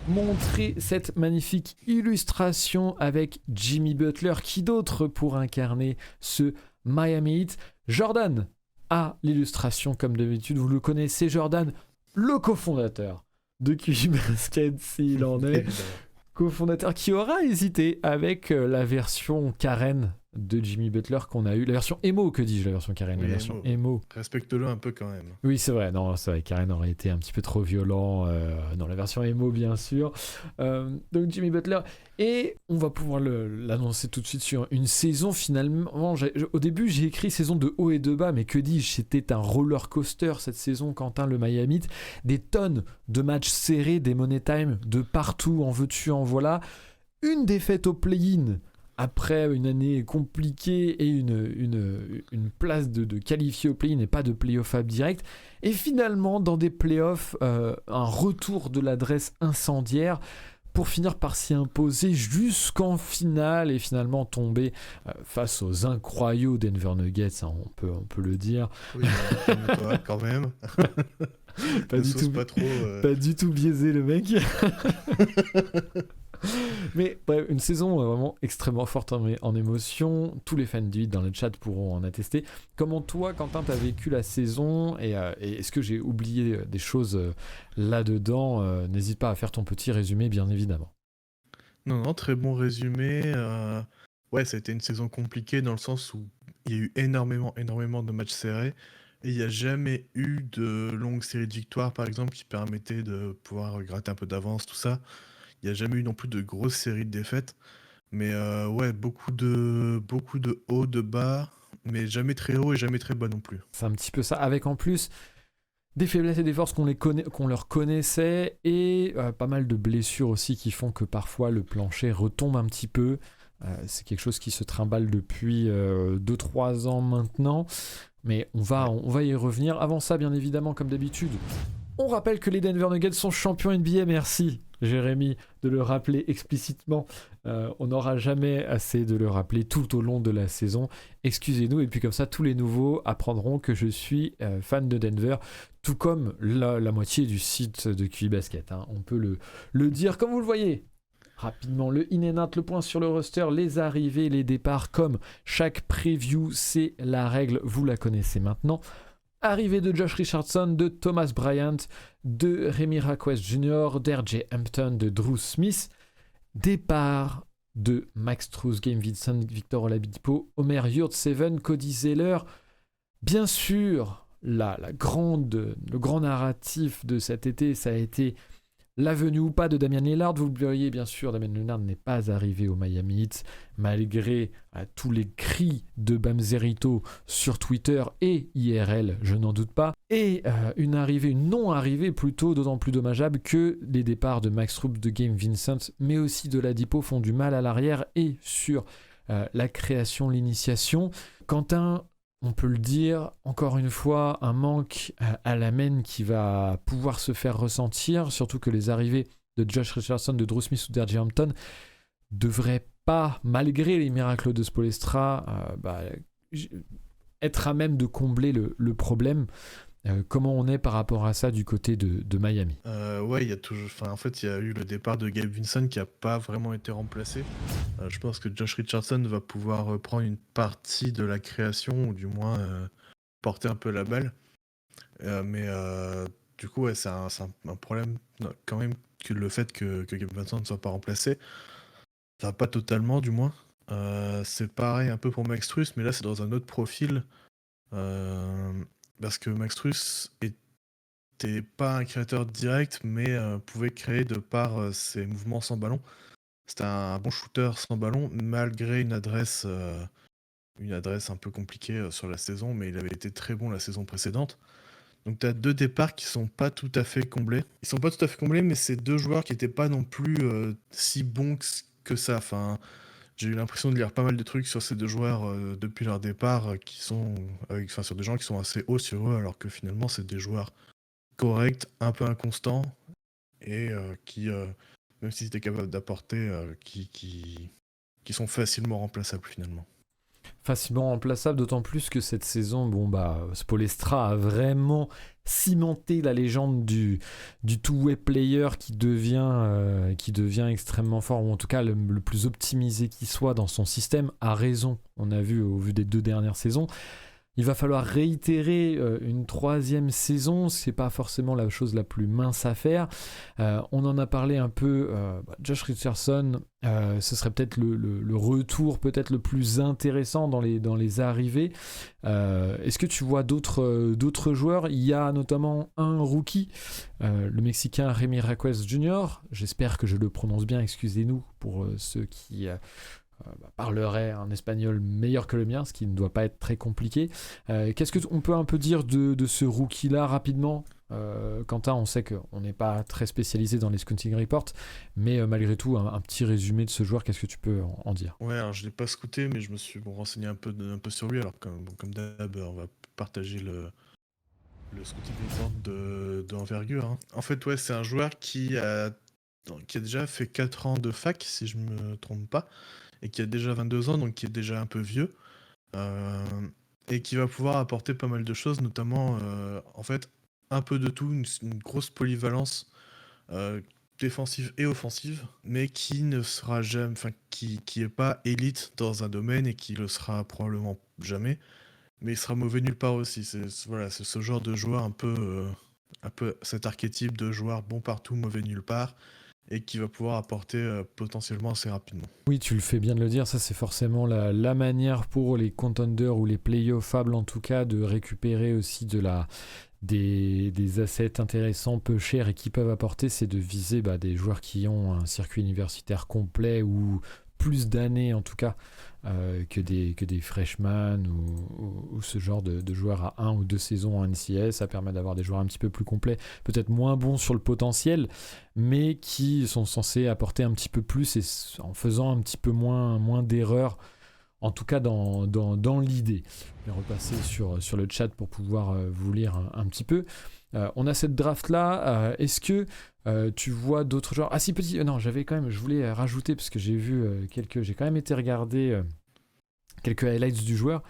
montrer cette magnifique illustration avec Jimmy Butler. Qui d'autre pour incarner ce Miami Heat? Jordan à l'illustration, comme d'habitude. Vous le connaissez, Jordan, le cofondateur de QI Basket, s'il en est. Cofondateur qui aura hésité avec la version Karen de Jimmy Butler qu'on a eu. La version emo, que dis-je, la version Karen, Oui, la version emo. Respecte-le un peu quand même. Oui, c'est vrai. Non, c'est vrai. Karen aurait été un petit peu trop violent. Dans la version emo, bien sûr. Donc, Jimmy Butler. Et on va pouvoir l'annoncer tout de suite sur une saison. Finalement, au début, j'ai écrit saison de haut et de bas. Mais que dis-je, c'était un roller coaster cette saison, Quentin, le Miami Heat. Des tonnes de matchs serrés, des money time de partout. En veux-tu, en voilà. Une défaite au play-in après une année compliquée et une place de qualifié au play-in et pas de play-off direct. Et finalement, dans des play-offs, un retour de l'adresse incendiaire pour finir par s'y imposer jusqu'en finale et finalement tomber face aux incroyables Denver Nuggets, hein, on peut le dire. Oui, calme-toi quand même. Pas du tout biaisé le mec. Mais bref, une saison vraiment extrêmement forte en émotion. Tous les fans du Heat dans le chat pourront en attester. Comment toi, Quentin, t'as vécu la saison et est-ce que j'ai oublié des choses là-dedans? N'hésite pas à faire ton petit résumé, bien évidemment. Non, très bon résumé. Ouais, ça a été une saison compliquée dans le sens où il y a eu énormément de matchs serrés. Et il n'y a jamais eu de longue série de victoires, par exemple, qui permettait de pouvoir gratter un peu d'avance, tout ça. Il n'y a jamais eu non plus de grosses séries de défaites. Mais ouais, beaucoup de hauts, de bas, mais jamais très haut et jamais très bas non plus. C'est un petit peu ça, avec en plus des faiblesses et des forces qu'on leur connaissait et pas mal de blessures aussi qui font que parfois le plancher retombe un petit peu. C'est quelque chose qui se trimballe depuis 2-3 ans maintenant, mais on va y revenir. Avant ça, bien évidemment, comme d'habitude, on rappelle que les Denver Nuggets sont champions NBA. Merci Jérémy de le rappeler explicitement. On n'aura jamais assez de le rappeler tout au long de la saison. Excusez-nous, et puis comme ça, tous les nouveaux apprendront que je suis fan de Denver, tout comme la moitié du site de QI Basket. Hein. On peut le dire comme vous le voyez. Rapidement, le in and out, le point sur le roster, les arrivées, les départs, comme chaque preview, c'est la règle, vous la connaissez maintenant. Arrivée de Josh Richardson, de Thomas Bryant, de Remy Raquest Jr., d'RJ Hampton, de Drew Smith. Départ de Max Strus, Gabe Vincent, Victor Oladipo, Omer Yurtseven, Cody Zeller. Bien sûr, le grand narratif de cet été, ça a été la venue ou pas de Damian Lillard. Vous le voyez, bien sûr, Damian Lillard n'est pas arrivé au Miami Heat, malgré tous les cris de Bamzerito sur Twitter et IRL, je n'en doute pas. Et une non-arrivée plutôt, d'autant plus dommageable que les départs de Max Strus, de Gabe Vincent, mais aussi de Oladipo font du mal à l'arrière et sur la création, l'initiation. Quentin, on peut le dire, encore une fois, un manque à la main qui va pouvoir se faire ressentir, surtout que les arrivées de Josh Richardson, de Drew Smith ou d'RJ Hampton devraient pas, malgré les miracles de Spoelstra, être à même de combler le problème. Comment on est par rapport à ça du côté de Miami? Ouais, il y a toujours, en fait, il y a eu le départ de Gabe Vincent qui n'a pas vraiment été remplacé. Je pense que Josh Richardson va pouvoir reprendre une partie de la création, ou du moins porter un peu la balle. Mais du coup, ouais, c'est un problème quand même que le fait que Gabe Vincent ne soit pas remplacé. Enfin, pas totalement, du moins. C'est pareil un peu pour Max Strus, mais là, c'est dans un autre profil. Parce que Max Strus était pas un créateur direct, mais pouvait créer de par ses mouvements sans ballon. C'était un bon shooter sans ballon, malgré une adresse un peu compliquée sur la saison, mais il avait été très bon la saison précédente. Donc tu as deux départs qui sont pas tout à fait comblés. Ils sont pas tout à fait comblés, mais c'est deux joueurs qui étaient pas non plus si bons que ça. Enfin, j'ai eu l'impression de lire pas mal de trucs sur ces deux joueurs depuis leur départ, qui sont sur des gens qui sont assez hauts sur eux, alors que finalement c'est des joueurs corrects, un peu inconstants, et qui, même s'ils étaient capables d'apporter, qui sont facilement remplaçables finalement. Facilement remplaçable, d'autant plus que cette saison, bon bah, Spoelstra a vraiment cimenté la légende du two-way player qui devient extrêmement fort, ou en tout cas le plus optimisé qui soit dans son système, a raison, on a vu au vu des 2 dernières saisons. Il va falloir réitérer une 3e saison, c'est pas forcément la chose la plus mince à faire. On en a parlé un peu, Josh Richardson, ce serait peut-être le retour peut-être le plus intéressant dans les arrivées. Est-ce que tu vois d'autres joueurs? Il y a notamment un rookie, le Mexicain Remy Raquez Jr. J'espère que je le prononce bien, excusez-nous pour ceux qui parlerait un espagnol meilleur que le mien, ce qui ne doit pas être très compliqué. Qu'est-ce qu'on peut un peu dire de ce rookie-là rapidement? Quentin, on sait qu'on n'est pas très spécialisé dans les scouting reports, mais malgré tout, un petit résumé de ce joueur, qu'est-ce que tu peux en dire? Ouais, alors je l'ai pas scouté, mais je me suis renseigné un peu sur lui. Alors comme d'hab, on va partager le scouting report d'envergure, hein. En fait, ouais, c'est un joueur qui a déjà fait 4 ans de fac, si je me trompe pas, et qui a déjà 22 ans, donc qui est déjà un peu vieux, euh, et qui va pouvoir apporter pas mal de choses, notamment, en fait, un peu de tout, une grosse polyvalence euh, défensive et offensive, mais qui ne sera jamais, enfin, qui est pas élite dans un domaine et qui le sera probablement jamais, mais il sera mauvais nulle part aussi. Voilà, c'est ce genre de joueur un peu cet archétype de joueur bon partout, mauvais nulle part, et qui va pouvoir apporter potentiellement assez rapidement. Oui, tu le fais bien de le dire, ça c'est forcément la manière pour les contenders ou les playoffables en tout cas de récupérer aussi des assets intéressants, peu chers et qui peuvent apporter, c'est de viser des joueurs qui ont un circuit universitaire complet ou plus d'années en tout cas que des freshmen ou ce genre de joueurs à 1 ou 2 saisons en NCAA. Ça permet d'avoir des joueurs un petit peu plus complets, peut-être moins bons sur le potentiel, mais qui sont censés apporter un petit peu plus et en faisant un petit peu moins d'erreurs, en tout cas dans l'idée. Je vais repasser sur le chat pour pouvoir vous lire un petit peu. On a cette draft-là. Est-ce que tu vois d'autres joueurs? Ah si, petit... non, je voulais rajouter, parce que j'ai vu j'ai quand même été regarder quelques highlights du joueur.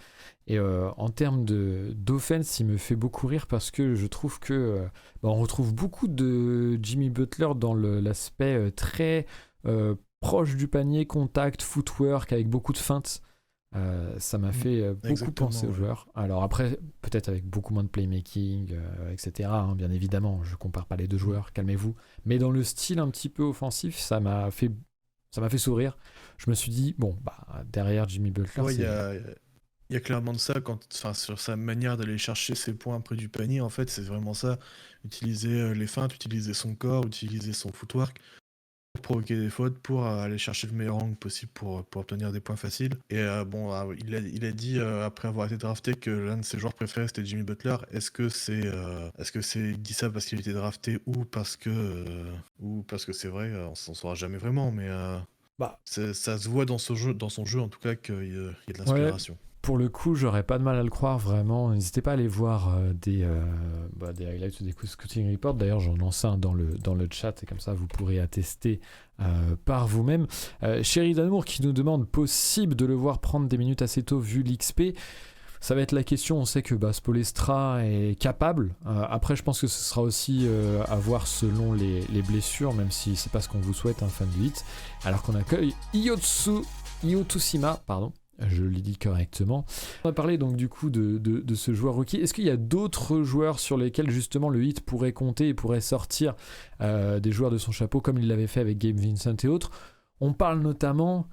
Et en termes d'offense, il me fait beaucoup rire parce que je trouve que on retrouve beaucoup de Jimmy Butler dans l'aspect très proche du panier, contact, footwork, avec beaucoup de feintes. Ça m'a fait beaucoup Exactement, penser au ouais. joueur. Alors après, peut-être avec beaucoup moins de playmaking, etc. hein, bien évidemment, je compare pas les deux joueurs, calmez-vous. Mais dans le style un petit peu offensif, ça m'a fait sourire. Je me suis dit, bon, derrière Jimmy Butler, Ouais, c'est... il y a clairement de ça, enfin, sur sa manière d'aller chercher ses points près du panier, en fait, c'est vraiment ça. Utiliser les feintes, utiliser son corps, utiliser son footwork pour provoquer des fautes, pour aller chercher le meilleur angle possible pour obtenir des points faciles. Et bon, il a dit, après avoir été drafté, que l'un de ses joueurs préférés, c'était Jimmy Butler. Il dit ça parce qu'il a été drafté ou parce que c'est vrai, on s'en saura jamais vraiment, mais Bah, ça se voit dans son jeu en tout cas qu'il y a de ouais, l'inspiration. pour le coup, j'aurais pas de mal à le croire, vraiment. N'hésitez pas à aller voir des highlights ou des scouting reports. D'ailleurs, j'en lance un dans le chat, et comme ça, vous pourrez attester par vous-même. Chéri d'Amour qui nous demande, possible de le voir prendre des minutes assez tôt vu l'XP? Ça va être la question. On sait que Spoelstra est capable. Après, je pense que ce sera aussi à voir selon les blessures, même si c'est pas ce qu'on vous souhaite, un fan du hit. Alors qu'on accueille Iotusima, pardon. Je l'ai dit correctement. On va parler donc du coup de ce joueur rookie. Est-ce qu'il y a d'autres joueurs sur lesquels justement le hit pourrait compter et pourrait sortir des joueurs de son chapeau comme il l'avait fait avec Gabe Vincent et autres? On parle notamment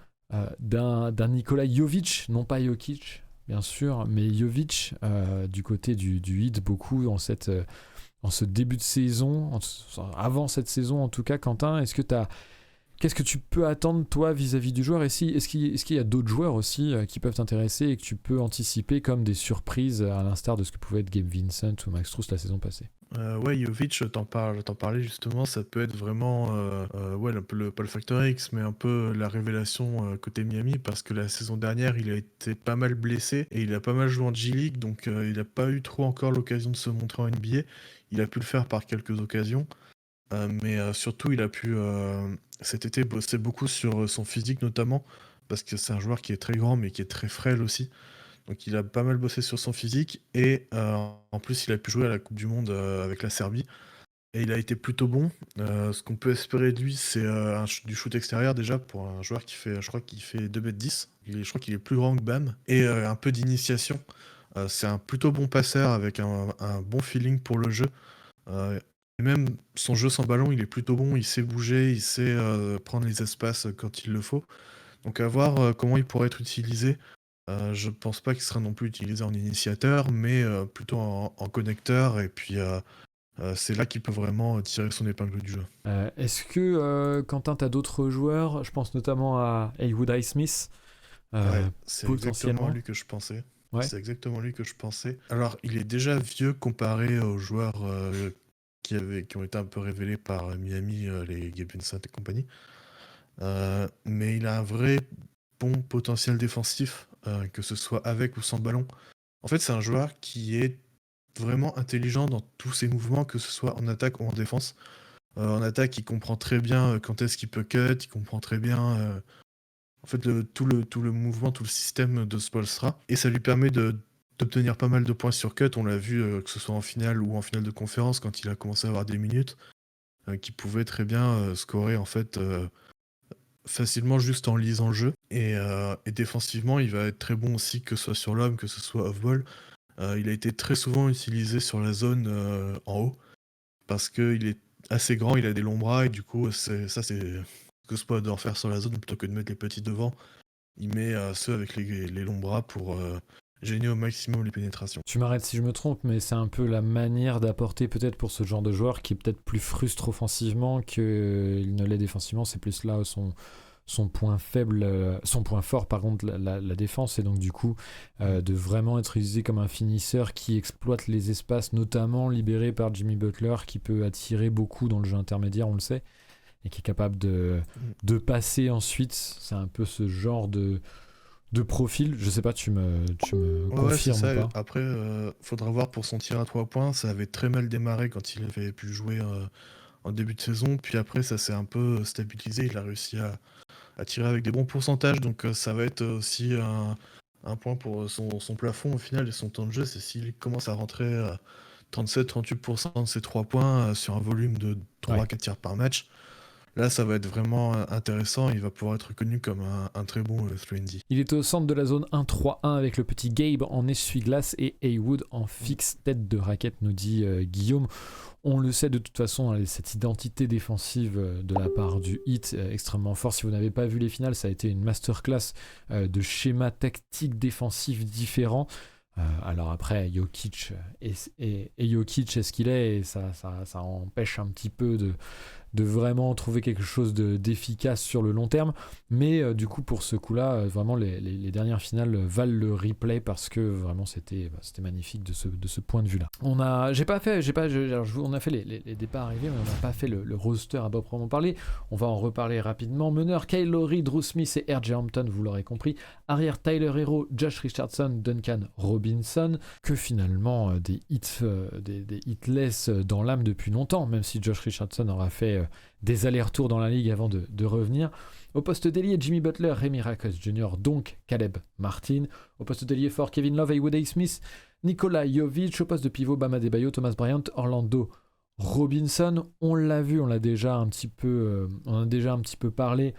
d'un Nikola Jovic, non pas Jokic bien sûr, mais Jovic du côté du hit beaucoup en ce début de saison, avant cette saison en tout cas. Quentin, qu'est-ce que tu peux attendre, toi, vis-à-vis du joueur? Et est-ce qu'il y a d'autres joueurs aussi qui peuvent t'intéresser et que tu peux anticiper comme des surprises, à l'instar de ce que pouvait être Gabe Vincent ou Max Strus la saison passée? Ouais, Jovic, t'en parlais justement, ça peut être vraiment ouais, un peu pas le Factor X, mais un peu la révélation côté Miami, parce que la saison dernière, il a été pas mal blessé et il a pas mal joué en G-League, donc il n'a pas eu trop encore l'occasion de se montrer en NBA. Il a pu le faire par quelques occasions, mais surtout, il a pu cet été bosser beaucoup sur son physique notamment, parce que c'est un joueur qui est très grand, mais qui est très frêle aussi. Donc il a pas mal bossé sur son physique et en plus, il a pu jouer à la coupe du monde, avec la Serbie et il a été plutôt bon. Ce qu'on peut espérer de lui, c'est, du shoot extérieur déjà pour un joueur qui fait, je crois qu'il fait 2 m 10. Je crois qu'il est plus grand que Bam et un peu d'initiation. C'est un plutôt bon passeur avec un bon feeling pour le jeu. Et même son jeu sans ballon, il est plutôt bon. Il sait bouger, il sait, prendre les espaces, quand il le faut. Donc à voir, comment il pourrait être utilisé. Je pense pas qu'il sera non plus utilisé en initiateur, mais plutôt en connecteur et puis, c'est là qu'il peut vraiment, tirer son épingle du jeu. Est-ce que, Quentin, tu as d'autres joueurs? Je pense notamment à Haywood Highsmith, Ouais, c'est exactement potentiellement. lui que je pensais. Ouais. C'est exactement lui que je pensais. Alors, il est déjà vieux comparé aux joueurs, qui ont été un peu révélés par, Miami, les Gabe Vincent et compagnie. Mais il a un vrai bon potentiel défensif, que ce soit avec ou sans ballon. En fait, c'est un joueur qui est vraiment intelligent dans tous ses mouvements, que ce soit en attaque ou en défense. En attaque, il comprend très bien, quand est-ce qu'il peut cut, il comprend très bien, en fait, tout le mouvement, tout le système de Spoelstra et ça lui permet d'obtenir pas mal de points sur cut. On l'a vu, que ce soit en finale ou en finale de conférence quand il a commencé à avoir des minutes, qu'il pouvait très bien, scorer en fait, facilement juste en lisant le jeu et défensivement, il va être très bon aussi, que ce soit sur l'homme, que ce soit off ball. Il a été très souvent utilisé sur la zone, en haut parce qu'il est assez grand, il a des longs bras et du coup, c'est ce que Spo adore faire sur la zone plutôt que de mettre les petits devant. Il met, ceux avec les longs bras pour, gêner au maximum les pénétrations. Tu m'arrêtes si je me trompe, mais c'est un peu la manière d'apporter peut-être pour ce genre de joueur qui est peut-être plus frustre offensivement qu'il ne l'est défensivement. C'est plus là son point faible, son point fort par contre la défense, et donc du coup de vraiment être utilisé comme un finisseur qui exploite les espaces, notamment libérés par Jimmy Butler, qui peut attirer beaucoup dans le jeu intermédiaire, on le sait, et qui est capable de passer ensuite. C'est un peu ce genre de profil. Je sais pas, tu me Ouais, c'est confirmes ou ça. pas? Après, faudra voir pour son tir à 3 points. Ça avait très mal démarré quand il avait pu jouer, en début de saison. Puis après, ça s'est un peu stabilisé. Il a réussi à tirer avec des bons pourcentages. Donc, ça va être aussi un point pour son plafond au final et son temps de jeu. C'est s'il commence à rentrer à 37-38% de ses 3 points, sur un volume de Ouais. 3-4 tirs par match. Là, ça va être vraiment, intéressant. Il va pouvoir être reconnu comme un très bon, 3&D. Il est au centre de la zone 1-3-1 avec le petit Gabe en essuie-glace et Haywood en fixe tête de raquette, nous dit Guillaume. On le sait de toute façon, hein, cette identité défensive de la part du Heat extrêmement fort. Si vous n'avez pas vu les finales, ça a été une masterclass de schémas tactiques défensifs différents. Alors après, Jokic et Jokic est ce qu'il est, et ça empêche un petit peu de vraiment trouver quelque chose d'efficace sur le long terme. Mais du coup, pour ce coup-là, vraiment, les dernières finales valent le replay parce que vraiment, c'était magnifique de ce point de vue-là. On a fait les départs arrivés, mais on n'a pas fait le roster à proprement parler. On va en reparler rapidement. Meneur, Kyle Lowry, Drew Smith et R.J. Hampton, vous l'aurez compris. Arrière, Tyler Hero, Josh Richardson, Duncan Robinson. Que finalement, des hitless dans l'âme depuis longtemps, même si Josh Richardson aura fait des allers-retours dans la ligue avant de revenir. Au poste d'ailier, Jimmy Butler, Remy Rakos Jr., donc Caleb Martin. Au poste d'ailier fort, Kevin Love, Haywood Highsmith, Nikola Jovic. Au poste de pivot, Bam Adebayo, Thomas Bryant, Orlando Robinson. On l'a vu, on a déjà un petit peu parlé.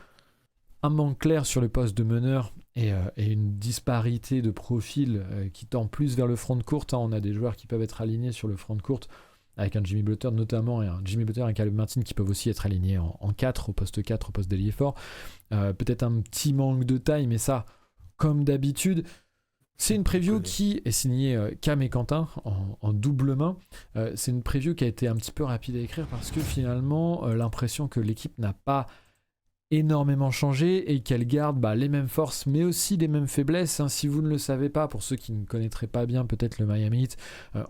Un manque clair sur le poste de meneur et une disparité de profil qui tend plus vers le front de court. On a des joueurs qui peuvent être alignés sur le front de court, avec un Jimmy Butler notamment, et un Jimmy Butler et un Caleb Martin qui peuvent aussi être alignés en 4, au poste 4, au poste d'ailier fort. Peut-être un petit manque de taille, mais ça, comme d'habitude. C'est une preview qui est signée Cam et Quentin en double main. C'est une preview qui a été un petit peu rapide à écrire parce que finalement, l'impression que l'équipe n'a pas énormément changé et qu'elle garde les mêmes forces mais aussi les mêmes faiblesses. Si vous ne le savez pas, pour ceux qui ne connaîtraient pas bien peut-être le Miami Heat,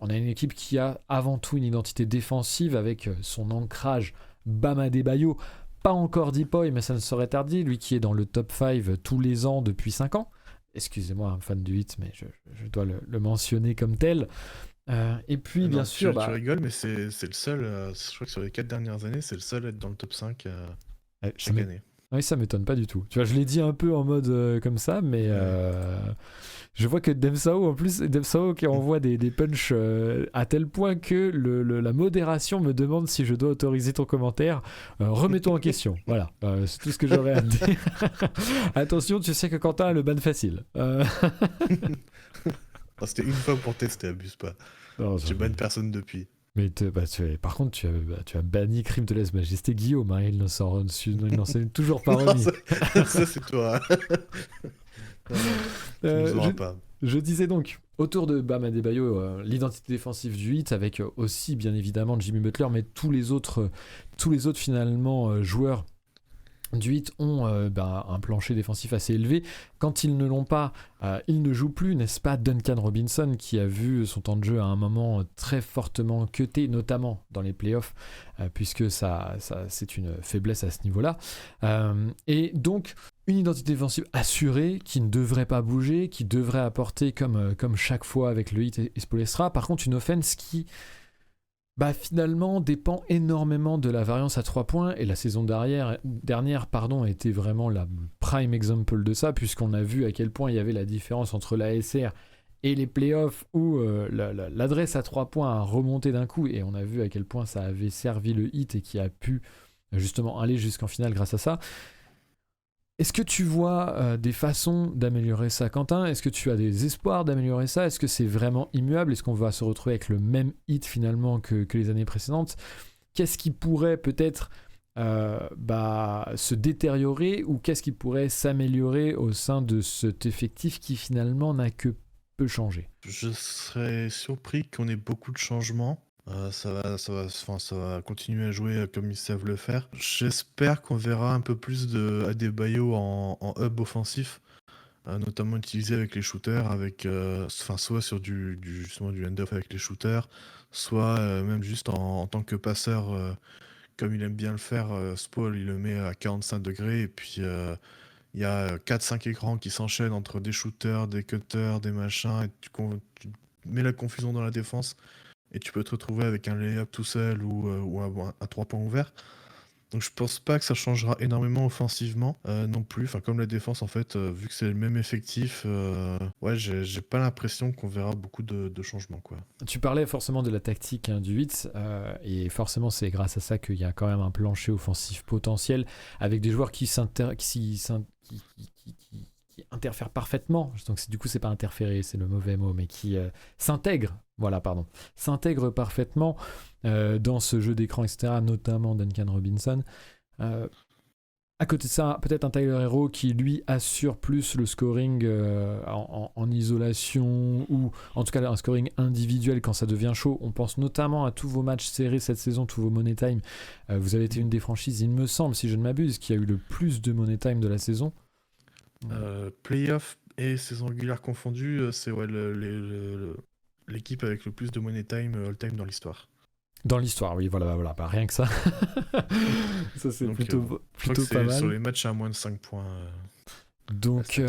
on a une équipe qui a avant tout une identité défensive avec son ancrage Bam Adebayo, pas encore Deepoy, mais ça ne serait tardé, lui qui est dans le top 5 tous les ans depuis 5 ans. Excusez-moi, un fan du Heat, mais je dois le mentionner comme tel. Et puis bien sûr... Tu rigoles, mais c'est le seul, je crois que sur les 4 dernières années, c'est le seul à être dans le top 5 chaque année. Oui, ça m'étonne pas du tout. Tu vois, je l'ai dit un peu en mode comme ça, mais je vois que Demsao, en plus, Demsao qui envoie des punchs à tel point que la modération me demande si je dois autoriser ton commentaire. Remets-toi en question. Voilà, c'est tout ce que j'aurais à te dire. Attention, tu sais que Quentin a le ban facile. C'était une fois pour tester, abuse pas. Non, J'ai ban personne depuis. Mais par contre, tu as banni Crime de lèse-majesté Guillaume, hein, il n'en s'est toujours pas Non, remis. ça c'est toi. Tu nous auras pas. Je disais donc, autour de Bam Adebayo, l'identité défensive du Heat, avec aussi bien évidemment Jimmy Butler, mais tous les autres finalement joueurs du Heat ont un plancher défensif assez élevé. Quand ils ne l'ont pas, ils ne jouent plus, n'est-ce pas? Duncan Robinson, qui a vu son temps de jeu à un moment très fortement cuté, notamment dans les playoffs, puisque ça, c'est une faiblesse à ce niveau-là. Et donc, une identité défensive assurée, qui ne devrait pas bouger, qui devrait apporter, comme chaque fois avec le Heat et Spoelstra. Par contre, une offense qui finalement dépend énormément de la variance à 3 points, et la saison dernière était vraiment la prime example de ça, puisqu'on a vu à quel point il y avait la différence entre la SR et les playoffs, où l'adresse à 3 points a remonté d'un coup, et on a vu à quel point ça avait servi le Heat et qui a pu justement aller jusqu'en finale grâce à ça. Est-ce que tu vois des façons d'améliorer ça, Quentin? Est-ce que tu as des espoirs d'améliorer ça? Est-ce que c'est vraiment immuable? Est-ce qu'on va se retrouver avec le même hit finalement que les années précédentes? Qu'est-ce qui pourrait peut-être se détériorer, ou qu'est-ce qui pourrait s'améliorer au sein de cet effectif qui finalement n'a que peu changé? Je serais surpris qu'on ait beaucoup de changements. Ça va continuer à jouer comme ils savent le faire. J'espère qu'on verra un peu plus de Adebayo en hub offensif, notamment utilisé avec les shooters, soit sur justement du hand-off avec les shooters, soit même juste en tant que passeur, comme il aime bien le faire. Spoil, il le met à 45 degrés, et puis il y a 4-5 écrans qui s'enchaînent entre des shooters, des cutters, des machins, et tu mets la confusion dans la défense. Et tu peux te retrouver avec un lay-up tout seul ou un 3 points ouvert. Donc je pense pas que ça changera énormément offensivement non plus. Enfin, comme la défense, en fait, vu que c'est le même effectif, ouais, j'ai pas l'impression qu'on verra beaucoup de changements, quoi. Tu parlais forcément de la tactique du 8, et forcément c'est grâce à ça qu'il y a quand même un plancher offensif potentiel, avec des joueurs qui interfèrent parfaitement. Donc du coup c'est pas interférer, c'est le mauvais mot, mais qui s'intègrent parfaitement dans ce jeu d'écran, etc., notamment Duncan Robinson. À côté de ça, peut-être un Tyler Herro qui lui assure plus le scoring en isolation, ou en tout cas un scoring individuel quand ça devient chaud. On pense notamment à tous vos matchs serrés cette saison, tous vos money time. Vous avez été une des franchises, il me semble, si je ne m'abuse, qui a eu le plus de money time de la saison. Playoff et saison régulière confondue, c'est ouais, l'équipe avec le plus de money time all-time dans l'histoire. Dans l'histoire, oui, voilà, rien que ça. Ça, c'est Donc, plutôt c'est pas mal. sur les matchs à moins de 5 points. Donc,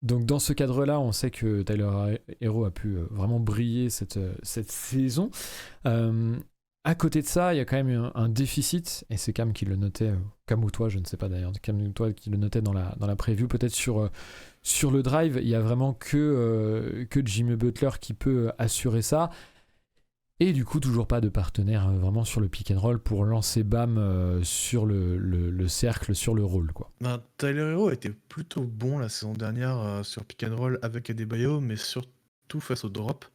dans ce cadre-là, on sait que Tyler Herro a pu vraiment briller cette saison. À côté de ça, il y a quand même eu un déficit, et c'est Cam qui le notait, Cam ou toi, je ne sais pas d'ailleurs, Cam ou toi qui le notait dans la preview, peut-être sur le drive. Il y a vraiment que Jimmy Butler qui peut assurer ça. Et du coup, toujours pas de partenaire vraiment sur le pick and roll pour lancer Bam sur le cercle, sur le roll, quoi. Tyler Herro a été plutôt bon la saison dernière sur pick and roll avec Adebayo, mais surtout face au drop.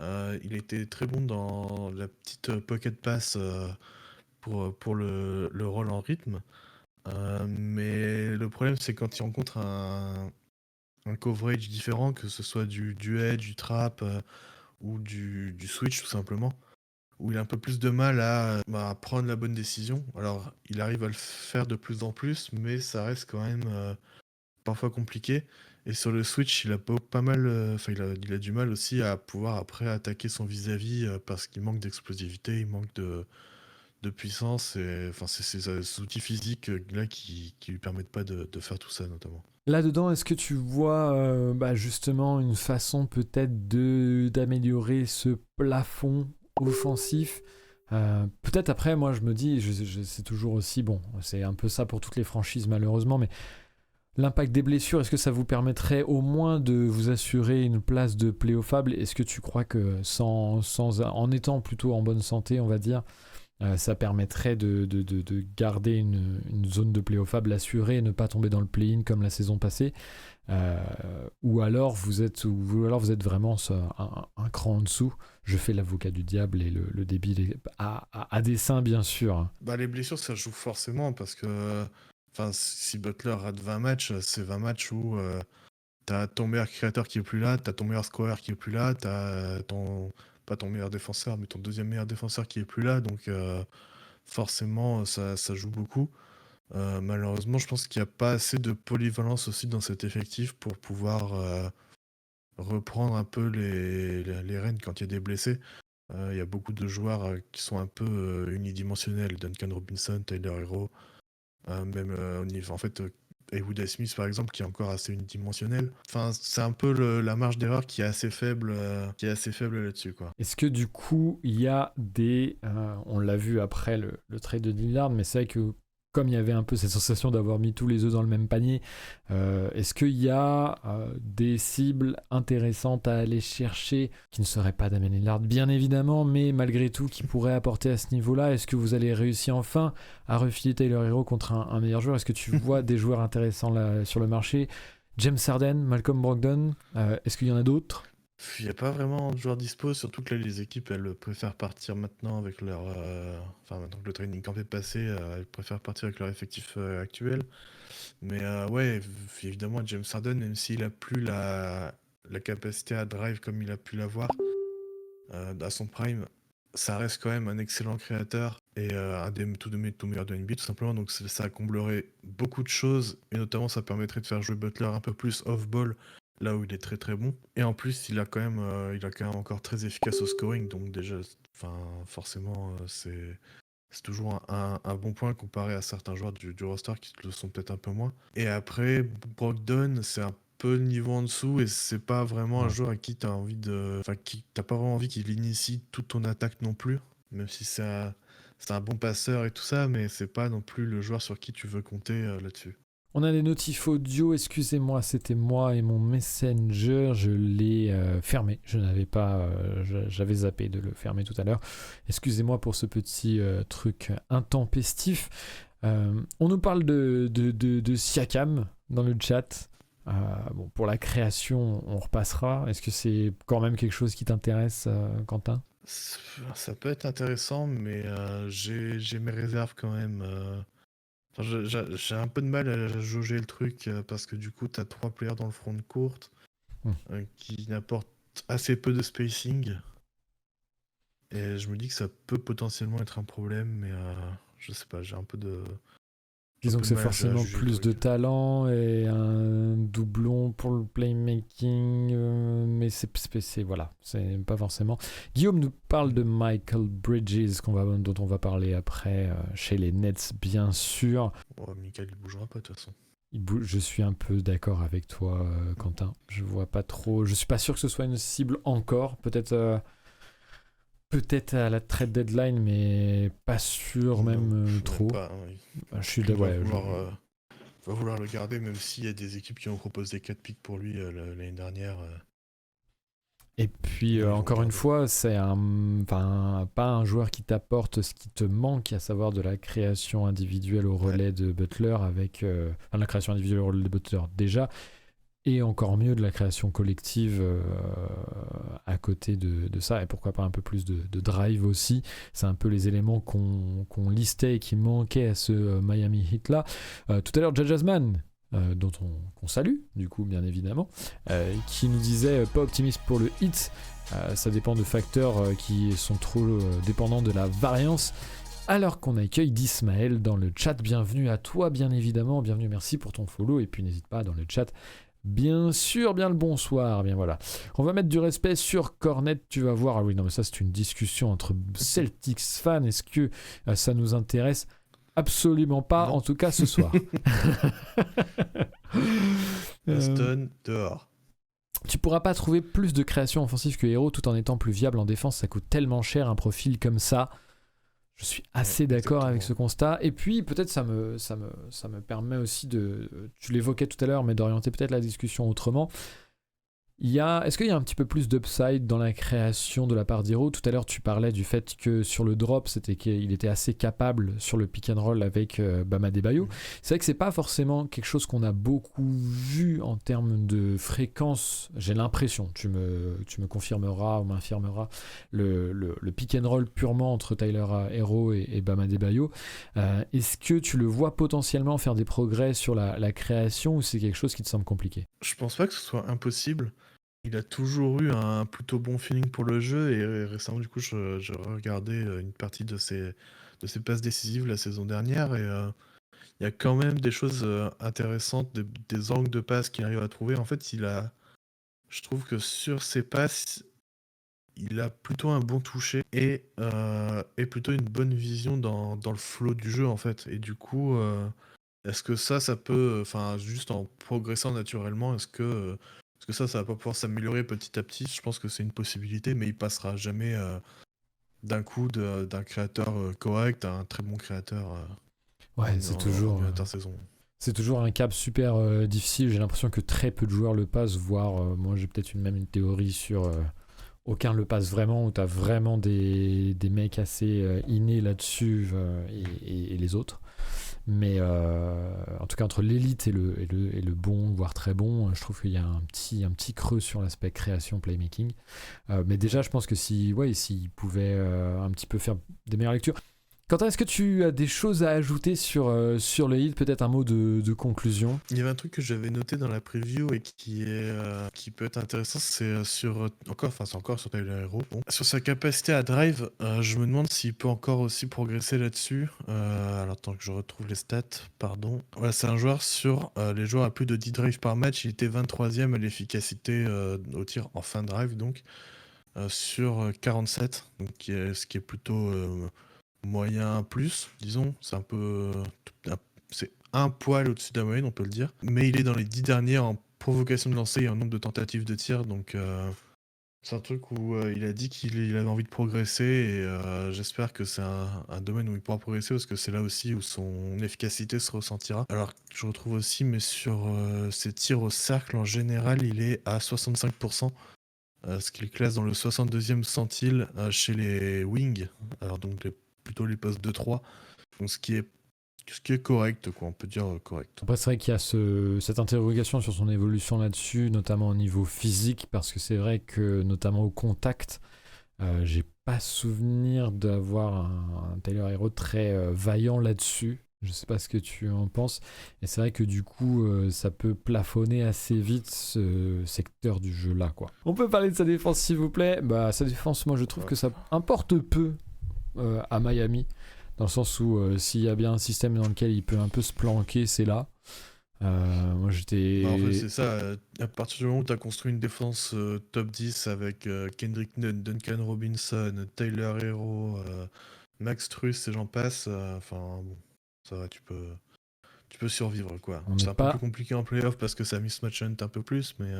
Il était très bon dans la petite pocket pass pour le roll en rythme. Mais le problème, c'est quand il rencontre un coverage différent, que ce soit du edge, du trap ou du switch tout simplement, où il a un peu plus de mal à prendre la bonne décision. Alors, il arrive à le faire de plus en plus, mais ça reste quand même parfois compliqué. Et sur le switch, il a pas mal, il a du mal aussi à pouvoir après attaquer son vis-à-vis parce qu'il manque d'explosivité, il manque de puissance, et enfin c'est ces outils physiques là qui lui permettent pas de faire tout ça notamment. Là-dedans, est-ce que tu vois justement une façon peut-être d'améliorer ce plafond offensif Peut-être après, moi je me dis, c'est toujours aussi bon, c'est un peu ça pour toutes les franchises malheureusement, mais l'impact des blessures, est-ce que ça vous permettrait au moins de vous assurer une place de playoffable? Est-ce que tu crois que en étant plutôt en bonne santé, on va dire, ça permettrait de garder une zone de playoffable assurée et ne pas tomber dans le play-in comme la saison passée? Ou alors vous êtes vraiment un cran en dessous. Je fais l'avocat du diable et le débile à dessein, bien sûr, hein. Bah, les blessures, ça joue forcément parce que si Butler rate 20 matchs, c'est 20 matchs où t'as ton meilleur créateur qui est plus là, t'as ton meilleur scoreur qui est plus là, t'as pas ton meilleur défenseur, mais ton deuxième meilleur défenseur qui est plus là, donc forcément, ça joue beaucoup. Malheureusement, je pense qu'il n'y a pas assez de polyvalence aussi dans cet effectif pour pouvoir reprendre un peu les rênes quand il y a des blessés. Il y a beaucoup de joueurs qui sont un peu unidimensionnels. Duncan Robinson, Tyler Hero, même au niveau, en fait, Haywood Smith par exemple, qui est encore assez unidimensionnel. Enfin, c'est un peu la marge d'erreur qui est assez faible, là-dessus, quoi. Est-ce que du coup, il y a on l'a vu après le trade de Lillard, mais c'est vrai que comme il y avait un peu cette sensation d'avoir mis tous les œufs dans le même panier, est-ce qu'il y a des cibles intéressantes à aller chercher qui ne seraient pas Damian Lillard, bien évidemment, mais malgré tout qui pourraient apporter à ce niveau-là? Est-ce que vous allez réussir enfin à refiler Tyler Hero contre un meilleur joueur? Est-ce que tu vois des joueurs intéressants là, sur le marché? James Harden, Malcolm Brogdon, est-ce qu'il y en a d'autres? Il n'y a pas vraiment de joueurs dispo, surtout que là, les équipes, elles préfèrent partir maintenant avec leur... maintenant que le training camp est passé, elles préfèrent partir avec leur effectif actuel. Mais ouais, évidemment, James Harden, même s'il a plus la capacité à drive comme il a pu l'avoir à son prime, ça reste quand même un excellent créateur et un des tout meilleurs de NBA, tout simplement. Donc ça comblerait beaucoup de choses, et notamment ça permettrait de faire jouer Butler un peu plus off-ball, là où il est très très bon. Et en plus, il a quand même encore très efficace au scoring, donc déjà, forcément, c'est toujours un bon point comparé à certains joueurs du roster qui le sont peut-être un peu moins. Et après, Brogdon, c'est un peu le niveau en dessous, et c'est pas vraiment un Ouais. joueur à qui t'as envie de... Enfin, qui t'as pas vraiment envie qu'il initie toute ton attaque non plus, même si c'est un bon passeur et tout ça, mais c'est pas non plus le joueur sur qui tu veux compter là-dessus. On a des notifs audio, excusez-moi, c'était moi et mon Messenger, je l'ai fermé, je n'avais pas, j'avais zappé de le fermer tout à l'heure. Excusez-moi pour ce petit truc intempestif. On nous parle de Siakam dans le chat. Bon, pour la création, on repassera. Est-ce que c'est quand même quelque chose qui t'intéresse, Quentin? Ça peut être intéressant, mais j'ai mes réserves quand même. J'ai un peu de mal à jauger le truc parce que du coup, t'as 3 players dans le front de courte qui n'apportent assez peu de spacing. Et je me dis que ça peut potentiellement être un problème, mais je sais pas, j'ai un peu de Disons que c'est mal à forcément juger le plus de truc. talent et un doublon pour le playmaking, mais voilà, c'est pas forcément. Guillaume nous parle de Michael Bridges dont on va parler après chez les Nets, bien sûr. Oh, Michael, il bougera pas de toute façon. Je suis un peu d'accord avec toi, Quentin. Je vois pas trop. Je suis pas sûr que ce soit une cible encore. Peut-être à la trade deadline, mais pas sûr même trop. Pas, Je suis va vouloir le garder, même s'il y a des équipes qui ont proposé 4 picks pour lui l'année dernière. Et puis, encore une fois, c'est pas un joueur qui t'apporte ce qui te manque, à savoir de la création individuelle au relais de Butler, avec la création individuelle au relais de Butler déjà, et encore mieux de la création collective à côté de ça, et pourquoi pas un peu plus de drive aussi. C'est un peu les éléments qu'on listait et qui manquaient à ce Miami Heat là. Tout à l'heure, Jasmine, dont qu'on salue du coup bien évidemment, qui nous disait pas optimiste pour le Heat, ça dépend de facteurs qui sont trop dépendants de la variance. Alors qu'on accueille d'Ismaël dans le chat, bienvenue à toi bien évidemment, bienvenue, merci pour ton follow, et puis n'hésite pas dans le chat. Bien sûr, bien le bonsoir, bien voilà. On va mettre du respect sur Cornet, tu vas voir. Ah oui, non, mais ça c'est une discussion entre Celtics fans. Est-ce que ça nous intéresse? Absolument pas, Non. en tout cas ce soir. Aston, dehors. Tu pourras pas trouver plus de création offensive que Hero tout en étant plus viable en défense. Ça coûte tellement cher un profil comme ça. Je suis assez d'accord avec ce constat. Et puis, peut-être ça me permet aussi tu l'évoquais tout à l'heure, mais d'orienter peut-être la discussion autrement. Est-ce qu'il y a un petit peu plus d'upside dans la création de la part d'Hero ? Tout à l'heure, tu parlais du fait que sur le drop, c'était qu'il était assez capable sur le pick and roll avec Bam Adebayo. C'est vrai que c'est pas forcément quelque chose qu'on a beaucoup vu en termes de fréquence. J'ai l'impression, tu me confirmeras ou m'infirmeras, le pick and roll purement entre Tyler Hero et Bam Adebayo. Est-ce que tu le vois potentiellement faire des progrès sur la création ou c'est quelque chose qui te semble compliqué ? Je pense pas que ce soit impossible. Il a toujours eu un plutôt bon feeling pour le jeu et récemment, du coup, je regardais une partie de ses passes décisives la saison dernière et il y a quand même des choses intéressantes, des angles de passe qu'il arrive à trouver. En fait, je trouve que sur ses passes, il a plutôt un bon toucher et plutôt une bonne vision dans le flow du jeu, en fait. Et du coup, est-ce que ça peut, enfin, juste en progressant naturellement, est-ce que ça va pas pouvoir s'améliorer petit à petit? Je pense que c'est une possibilité, mais il passera jamais d'un coup d'un créateur correct à un très bon créateur Ouais, c'est toujours en intersaison. C'est toujours un cap super difficile. J'ai l'impression que très peu de joueurs le passent, voire moi j'ai peut-être même une théorie sur aucun le passe vraiment, où tu as vraiment des mecs assez innés là-dessus et les autres. Mais en tout cas, entre l'élite et le bon, voire très bon, je trouve qu'il y a un petit creux sur l'aspect création, playmaking. Mais déjà, je pense que s'il pouvait un petit peu faire des meilleures lectures. Quentin, est-ce que tu as des choses à ajouter sur le hit, peut-être un mot de conclusion? Il y avait un truc que j'avais noté dans la preview et qui peut être intéressant, c'est encore sur Tyler Hero. Bon. Sur sa capacité à drive, je me demande s'il peut encore aussi progresser là-dessus. Alors, attends que je retrouve les stats, pardon. Voilà, c'est un joueur sur les joueurs à plus de 10 drives par match. Il était 23e à l'efficacité au tir en fin de drive, donc sur 47, donc, ce qui est plutôt moyen plus, disons. C'est un poil au-dessus de la moyenne, on peut le dire. Mais il est dans les 10 derniers en provocation de lancer et en nombre de tentatives de tir, donc c'est un truc où il a dit qu'il avait envie de progresser et j'espère que c'est un domaine où il pourra progresser parce que c'est là aussi où son efficacité se ressentira. Alors je retrouve aussi, mais sur ses tirs au cercle en général, il est à 65%, ce qui le classe dans le 62e centile chez les wings, alors donc plutôt les postes 2-3, donc ce qui est correct, quoi, on peut dire correct. Après, c'est vrai qu'il y a cette interrogation sur son évolution là-dessus, notamment au niveau physique, parce que c'est vrai que, notamment au contact, j'ai pas souvenir d'avoir un Tyler Hero très vaillant là-dessus. Je sais pas ce que tu en penses. Et c'est vrai que du coup, ça peut plafonner assez vite ce secteur du jeu-là, quoi. On peut parler de sa défense, s'il vous plaît. Bah, sa défense, moi, je trouve que ça importe peu à Miami. Dans le sens où s'il y a bien un système dans lequel il peut un peu se planquer, c'est là. Moi j'étais. En fait, c'est ça. À partir du moment où tu as construit une défense top 10 avec Kendrick Nunn, Duncan Robinson, Tyler Hero, Max Truss et j'en passe, enfin bon, ça va, tu peux survivre, quoi. C'est un peu plus compliqué en playoff parce que ça mismatch un peu plus, mais.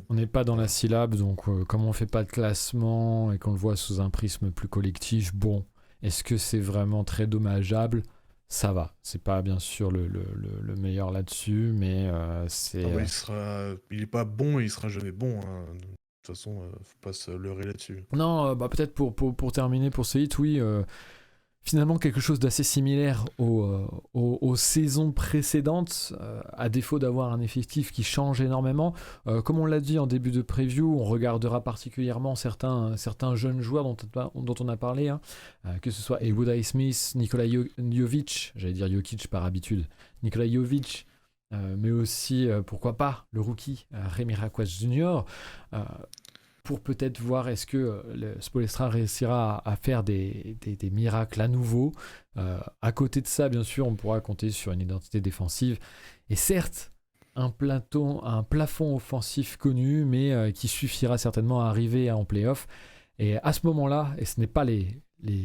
On n'est pas dans la syllabe, donc comme on fait pas de classement et qu'on le voit sous un prisme plus collectif, bon. Est-ce que c'est vraiment très dommageable ? Ça va. C'est pas bien sûr le meilleur là-dessus, mais c'est. Il est pas bon et il sera jamais bon. Hein. De toute façon, faut pas se leurrer là-dessus. Non, peut-être pour terminer pour ce hit, oui. Finalement, quelque chose d'assez similaire aux saisons précédentes, à défaut d'avoir un effectif qui change énormément. Comme on l'a dit en début de preview, on regardera particulièrement certains jeunes joueurs dont on a parlé, hein, que ce soit Haywood Highsmith, Nikola Jovic, j'allais dire Jokic par habitude, Nikola Jovic, mais aussi, pourquoi pas, le rookie Remy Raquaz Jr., pour peut-être voir est-ce que Spoelstra réussira à faire des miracles à nouveau. À côté de ça, bien sûr, on pourra compter sur une identité défensive. Et certes, un plafond offensif connu, mais qui suffira certainement à arriver en play-off. Et à ce moment-là, et ce n'est pas les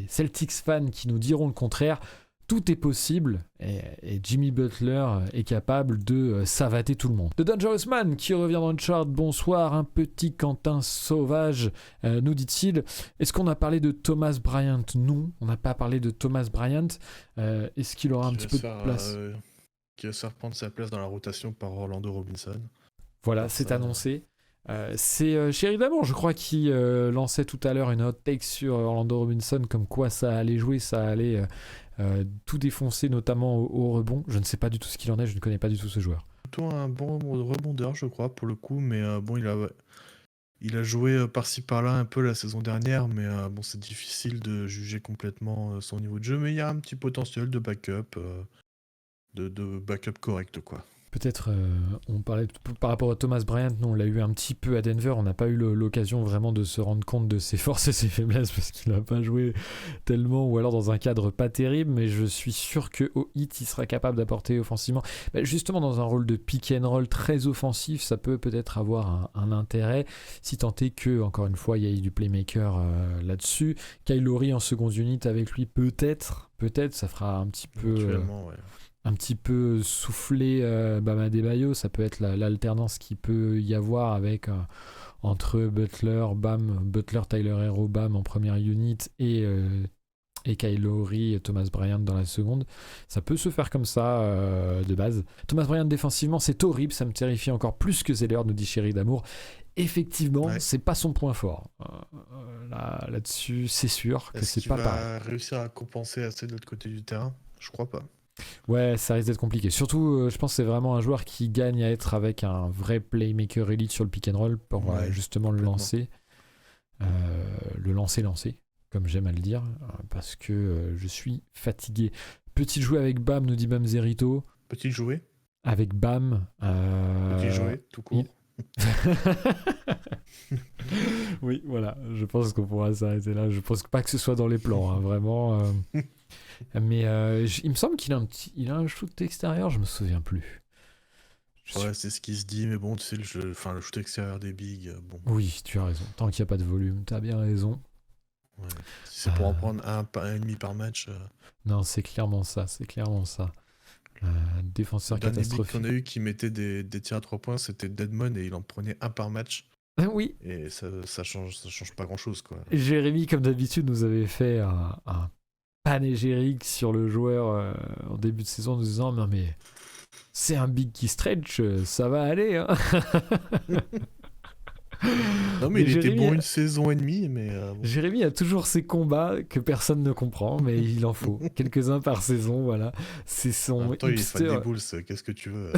Celtics fans qui nous diront le contraire, tout est possible et Jimmy Butler est capable de savater tout le monde. The Dangerous Man qui revient dans le chart. Bonsoir, un petit Quentin sauvage, nous dit-il. Est-ce qu'on a parlé de Thomas Bryant? Non, on n'a pas parlé de Thomas Bryant. Est-ce qu'il aura un petit peu de place? Qui va se faire prendre sa place dans la rotation par Orlando Robinson. Voilà, c'est annoncé. C'est Chéri d'amour, je crois, qui lançait tout à l'heure une hot take sur Orlando Robinson, comme quoi ça allait jouer, ça allait tout défoncer, notamment au rebond. Je ne sais pas du tout ce qu'il en est, je ne connais pas du tout ce joueur. Plutôt un bon rebondeur, je crois, pour le coup, mais bon, il a joué par-ci par-là un peu la saison dernière, mais bon, c'est difficile de juger complètement son niveau de jeu, mais il y a un petit potentiel de backup, de backup correct, quoi. Peut-être, on parlait par rapport à Thomas Bryant, nous on l'a eu un petit peu à Denver, on n'a pas eu l'occasion vraiment de se rendre compte de ses forces et ses faiblesses parce qu'il n'a pas joué tellement, ou alors dans un cadre pas terrible, mais je suis sûr qu'au hit il sera capable d'apporter offensivement. Justement dans un rôle de pick and roll très offensif, ça peut peut-être avoir un intérêt, si tant est que, encore une fois, il y a du playmaker là-dessus. Kyle Lowry en seconde unit avec lui, peut-être, ça fera un petit peu... Éventuellement, ouais. Un petit peu souffler Bam Adebayo, ça peut être l'alternance qu'il peut y avoir avec entre Butler, Tyler Herro, Bam en première unit et Kyle Lowry et Thomas Bryant dans la seconde. Ça peut se faire comme ça de base. Thomas Bryant défensivement, c'est horrible, ça me terrifie encore plus que Zeller, nous dit Chéri d'amour. Effectivement, c'est pas son point fort. Là-dessus, c'est sûr que c'est pas pareil. Est-ce qu'il va réussir à compenser assez de l'autre côté du terrain? Je crois pas. Ouais, ça risque d'être compliqué. Surtout, je pense que c'est vraiment un joueur qui gagne à être avec un vrai playmaker elite sur le pick and roll pour justement le lancer. Le lancer, comme j'aime à le dire, parce que je suis fatigué. Petit jouet avec Bam, nous dit Bam Zerito. Petit jouet avec Bam. Petit jouet, tout court. Oui, voilà, je pense qu'on pourra s'arrêter là. Je pense pas que ce soit dans les plans, hein, vraiment. Mais il me semble qu'il a un shoot extérieur, je me souviens plus. C'est ce qui se dit, mais bon, tu sais, le shoot extérieur des bigs, bon. Oui, tu as raison. Tant qu'il n'y a pas de volume, t'as bien raison. Ouais. Si c'est pour en prendre un et demi par match. Non, c'est clairement ça. Défenseur catastrophique. Le dernier big qu'on a eu qui mettait des tirs à 3 points, c'était Deadmon et il en prenait un par match. Oui. Et ça change pas grand-chose, quoi. Jérémy, comme d'habitude, nous avait fait un panégyrique sur le joueur en début de saison, en nous disant non mais c'est un big qui stretch, ça va aller. Hein. Non mais il Jérémy, était bon une saison et demie, mais bon. Jérémy a toujours ses combats que personne ne comprend, mais il en faut quelques-uns par saison, voilà. C'est son hipster. Il est fan des Bulls, qu'est-ce que tu veux.